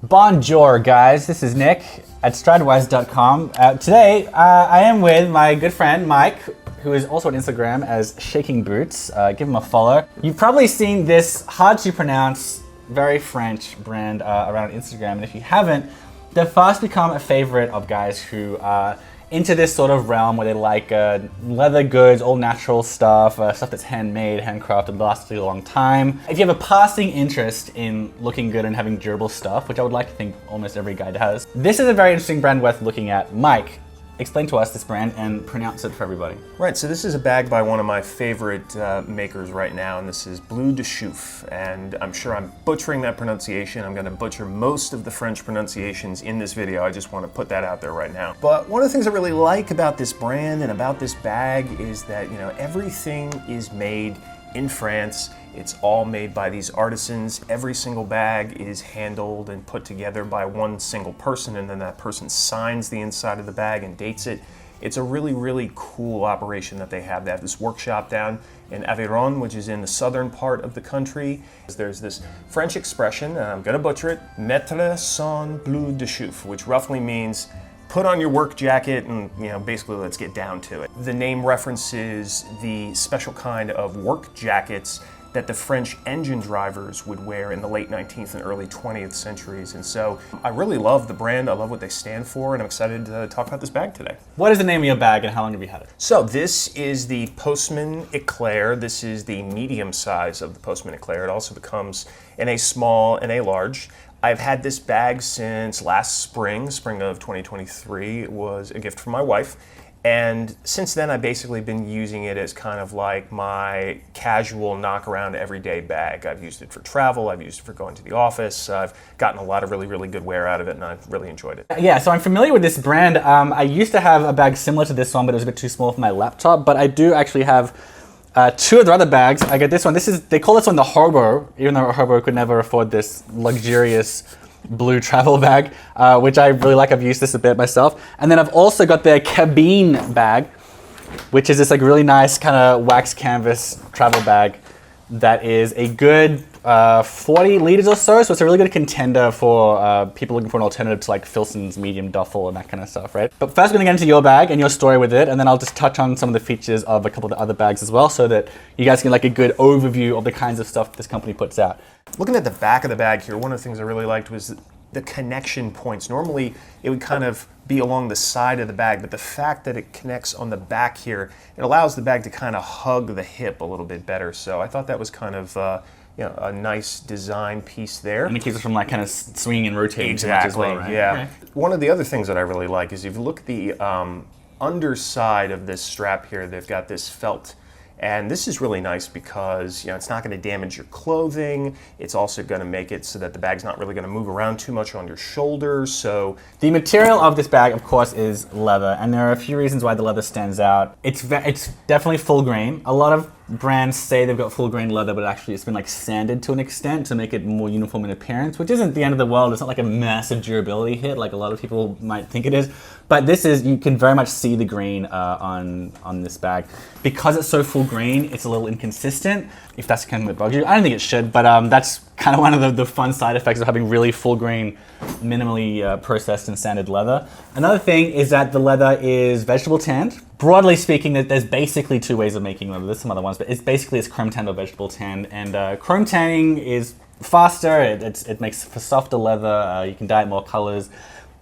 Bonjour, guys. This is Nick at Stridewise.com. Today, I am with my good friend Mike, who is also on Instagram as Shaking Boots. Give him a follow. You've probably seen this hard to pronounce, very French brand around Instagram, and if you haven't, they've fast become a favorite of guys who are into this sort of realm where they like leather goods, all natural stuff, stuff that's handmade, handcrafted, lasts a long time. If you have a passing interest in looking good and having durable stuff, which I would like to think almost every guy does, this is a very interesting brand worth looking at. Mike, explain to us this brand and pronounce it for everybody. Right, so this is a bag by one of my favorite makers right now, and this is Bleu de Chauffe, and I'm sure I'm butchering that pronunciation. I'm gonna butcher most of the French pronunciations in this video. I just wanna put that out there right now. But one of the things I really like about this brand and about this bag is that, you know, everything is made in France. It's all made by these artisans. Every single bag is handled and put together by one single person, and then that person signs the inside of the bag and dates it. It's a really, really cool operation that they have. They have this workshop down in Aveyron, which is in the southern part of the country. There's this French expression, and I'm gonna butcher it, mettre son bleu de chauffe, which roughly means put on your work jacket and, you know, basically let's get down to it. The name references the special kind of work jackets that the French engine drivers would wear in the late 19th and early 20th centuries. And so I really love the brand, I love what they stand for, and I'm excited to talk about this bag today. What is the name of your bag and how long have you had it? So this is the Postman Eclair. This is the medium size of the Postman Eclair. It also comes in a small and a large. I've had this bag since last spring of 2023. It was a gift from my wife. And since then, I've basically been using it as kind of like my casual knock-around everyday bag. I've used it for travel, I've used it for going to the office. I've gotten a lot of really, really good wear out of it, and I've really enjoyed it. Yeah, so I'm familiar with this brand. I used to have a bag similar to this one, but it was a bit too small for my laptop. But I do actually have two of their other bags. I get this one. They call this one the Hobo, even though a Hobo could never afford this luxurious blue travel bag, which I really like. I've used this a bit myself. And then I've also got their Cabine bag, which is this like really nice kind of wax canvas travel bag that is a good 40 liters or so. So it's a really good contender for people looking for an alternative to like Filson's medium duffel and that kind of stuff, right? But first we're gonna get into your bag and your story with it, and then I'll just touch on some of the features of a couple of the other bags as well, so that you guys can like a good overview of the kinds of stuff this company puts out. Looking at the back of the bag here, one of the things I really liked was the connection points. Normally it would kind of be along the side of the bag, but the fact that it connects on the back here, it allows the bag to kind of hug the hip a little bit better. So I thought that was kind of you know, a nice design piece there. And it keeps it from like kind of swinging and rotating exactly, too much as well, right? Yeah. Okay. One of the other things that I really like is if you look at the underside of this strap here, they've got this felt. And this is really nice because, you know, it's not going to damage your clothing. It's also going to make it so that the bag's not really going to move around too much on your shoulders. So the material of this bag, of course, is leather, and there are a few reasons why the leather stands out. It's definitely full grain. A lot of brands say they've got full grain leather, but actually it's been like sanded to an extent to make it more uniform in appearance, which isn't the end of the world. It's not like a massive durability hit like a lot of people might think it is. But this is, you can very much see the grain on this bag. Because it's so full grain, it's a little inconsistent, if that's kind of what bugs you. I don't think it should, but that's kind of one of the fun side effects of having really full grain, minimally processed and sanded leather. Another thing is that the leather is vegetable tanned. Broadly speaking, there's basically two ways of making leather. There's some other ones, but it's basically chrome tanned or vegetable tanned. And chrome tanning is faster, it makes for softer leather, you can dye it more colors.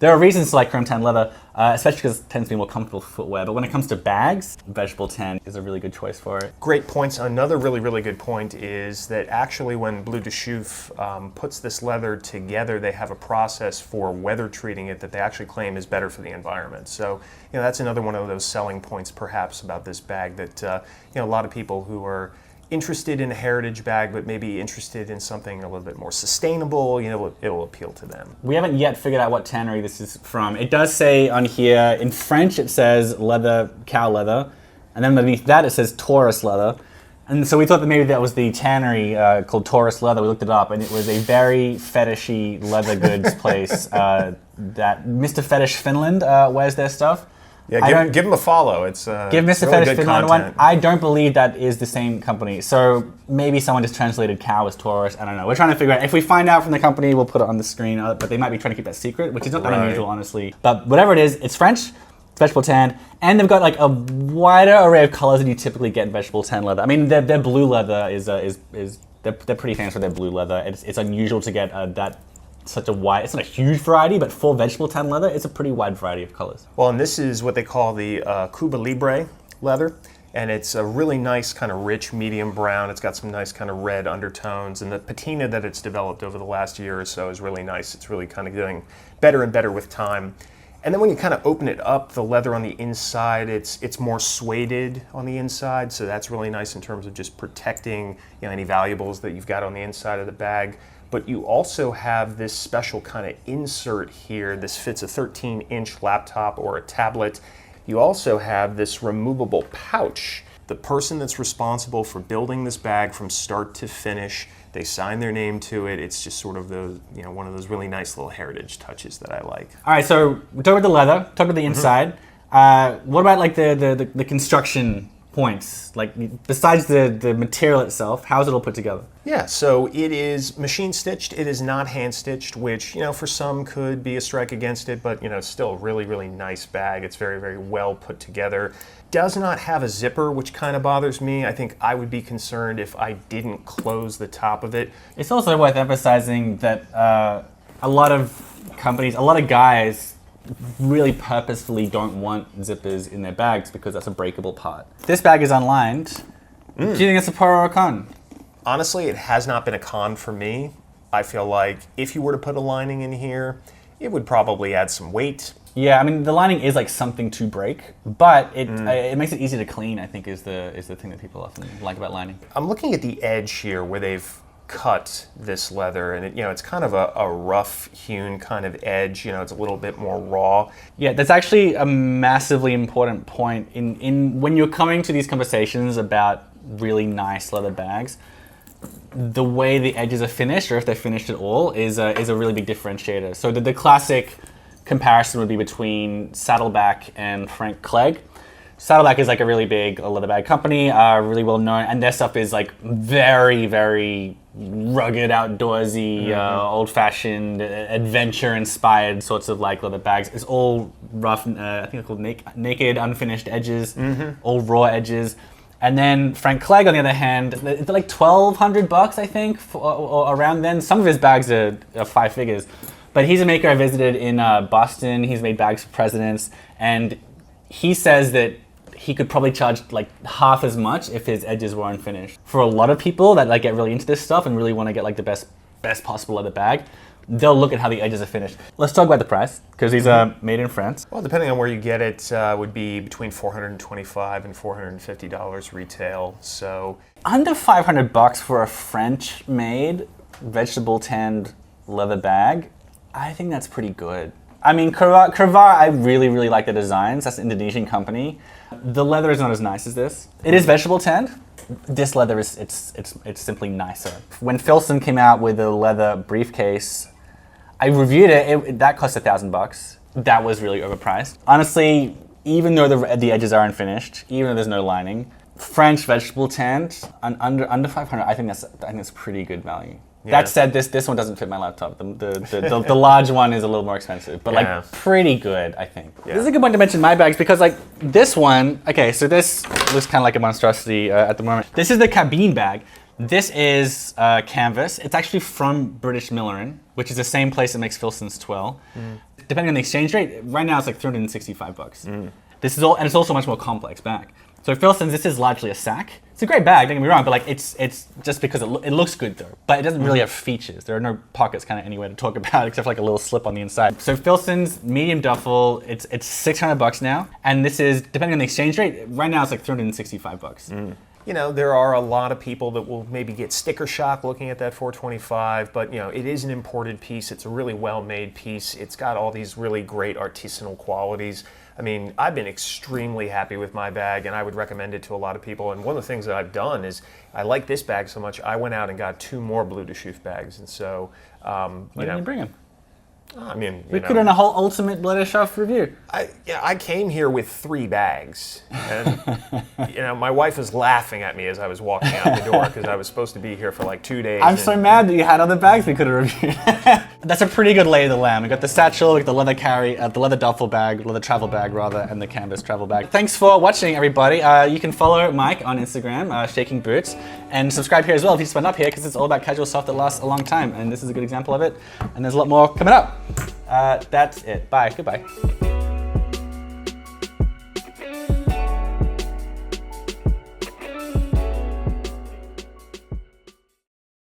There are reasons to like chrome tan leather, especially because it tends to be more comfortable for footwear. But when it comes to bags, vegetable tan is a really good choice for it. Great points. Another really, really good point is that actually when Bleu de Chauffe puts this leather together, they have a process for weather treating it that they actually claim is better for the environment. So, you know, that's another one of those selling points perhaps about this bag that, you know, a lot of people who are interested in a heritage bag, but maybe interested in something a little bit more sustainable, you know, it will appeal to them. We haven't yet figured out what tannery this is from. It does say on here, in French it says leather, cow leather, and then underneath that it says Taurus leather. And so we thought that maybe that was the tannery called Taurus Leather. We looked it up, and it was a very fetishy leather goods place that Mr. Fetish Finland wears their stuff. Yeah, give them a follow. It's give it's Mr. really Fetish good Finland one. content. I don't believe that is the same company. So maybe someone just translated cow as Taurus. I don't know. We're trying to figure out. If we find out from the company, we'll put it on the screen. But they might be trying to keep that secret, which is not that unusual, honestly. But whatever it is, it's French. Vegetable tanned, and they've got like a wider array of colors than you typically get in vegetable tan leather. I mean, their blue leather is they're pretty famous for their blue leather. It's unusual to get that such a wide. It's not a huge variety, but for vegetable tan leather, it's a pretty wide variety of colors. Well, and this is what they call the Cuba Libre leather, and it's a really nice kind of rich medium brown. It's got some nice kind of red undertones, and the patina that it's developed over the last year or so is really nice. It's really kind of getting better and better with time. And then when you kind of open it up, the leather on the inside, it's more sueded on the inside, so that's really nice in terms of just protecting any valuables that you've got on the inside of the bag. But you also have this special kind of insert here. This fits a 13-inch laptop or a tablet. You also have this removable pouch. The person that's responsible for building this bag from start to finish, they sign their name to it. It's just sort of one of those really nice little heritage touches that I like. All right, so we talked about the leather, talked about the inside. What about like the construction points? Like besides the material itself, how's it all put together? Yeah, so it is machine stitched. It is not hand stitched, which for some could be a strike against it, but it's still a really, really nice bag. It's very, very well put together. Does not have a zipper, which kind of bothers me. I think I would be concerned if I didn't close the top of it. It's also worth emphasizing that a lot of companies, a lot of guys really purposefully don't want zippers in their bags because that's a breakable part. This bag is unlined. Do you think it's a pro or a con? Honestly, it has not been a con for me. I feel like if you were to put a lining in here, it would probably add some weight. Yeah, I mean the lining is like something to break, but it makes it easy to clean. I think is the thing that people often like about lining. I'm looking at the edge here where they've cut this leather, and it's kind of a rough hewn kind of edge. It's a little bit more raw. Yeah, that's actually a massively important point in when you're coming to these conversations about really nice leather bags. The way the edges are finished, or if they're finished at all, is a really big differentiator. So the classic comparison would be between Saddleback and Frank Clegg. Saddleback is like a really big leather bag company, really well known, and their stuff is like very, very rugged, outdoorsy, old-fashioned, adventure-inspired sorts of like leather bags. It's all rough, I think they're called naked, unfinished edges, all raw edges. And then Frank Clegg, on the other hand, it's like $1,200, I think, or around then. Some of his bags are 5 figures. But he's a maker I visited in Boston. He's made bags for presidents. And he says that he could probably charge like half as much if his edges were unfinished. For a lot of people that like get really into this stuff and really want to get like the best possible leather bag, they'll look at how the edges are finished. Let's talk about the price, because these are made in France. Well, depending on where you get it, would be between $425 and $450 retail. So under $500 for a French-made vegetable tanned leather bag, I think that's pretty good. I mean, Cravar, I really, really like the designs. That's an Indonesian company. The leather is not as nice as this. It is vegetable tanned. This leather is it's simply nicer. When Filson came out with a leather briefcase, I reviewed it. That cost $1,000. That was really overpriced. Honestly, even though the edges are unfinished, even though there's no lining, French vegetable tanned under 500. I think that's pretty good value. Yeah. That said, this one doesn't fit my laptop. The large one is a little more expensive, but like pretty good, I think. Yeah. This is a good point to mention my bags because like this one, okay, so this looks kind of like a monstrosity at the moment. This is the Cabine bag. This is canvas. It's actually from British Millirin, which is the same place that makes Filson's twill. Depending on the exchange rate, right now it's like $365. This is all, and it's also a much more complex bag. So Filson's, this is largely a sack. It's a great bag, don't get me wrong, but like it's just because it looks good though. But it doesn't really have features. There are no pockets kind of anywhere to talk about except for like a little slip on the inside. So Filson's medium duffel, it's $600 now, and this is depending on the exchange rate. Right now it's like $365. There are a lot of people that will maybe get sticker shock looking at that $425, but it is an imported piece. It's a really well-made piece. It's got all these really great artisanal qualities. I mean, I've been extremely happy with my bag, and I would recommend it to a lot of people. And one of the things that I've done is, I like this bag so much, I went out and got 2 more Bleu de Chauffe bags. And so, Why didn't you bring them? I mean, We could run a whole ultimate Bleu de Chauffe review. I came here with 3 bags, and my wife was laughing at me as I was walking out the door because I was supposed to be here for like 2 days. I'm so mad that you had other bags we could have reviewed. That's a pretty good lay of the land. We got the satchel, we got the leather the leather duffel bag, leather travel bag rather, and the canvas travel bag. Thanks for watching, everybody. You can follow Mike on Instagram, Shaking Boots, and subscribe here as well if you just went up here because it's all about casual stuff that lasts a long time, and this is a good example of it. And there's a lot more coming up. That's it. Bye. Goodbye.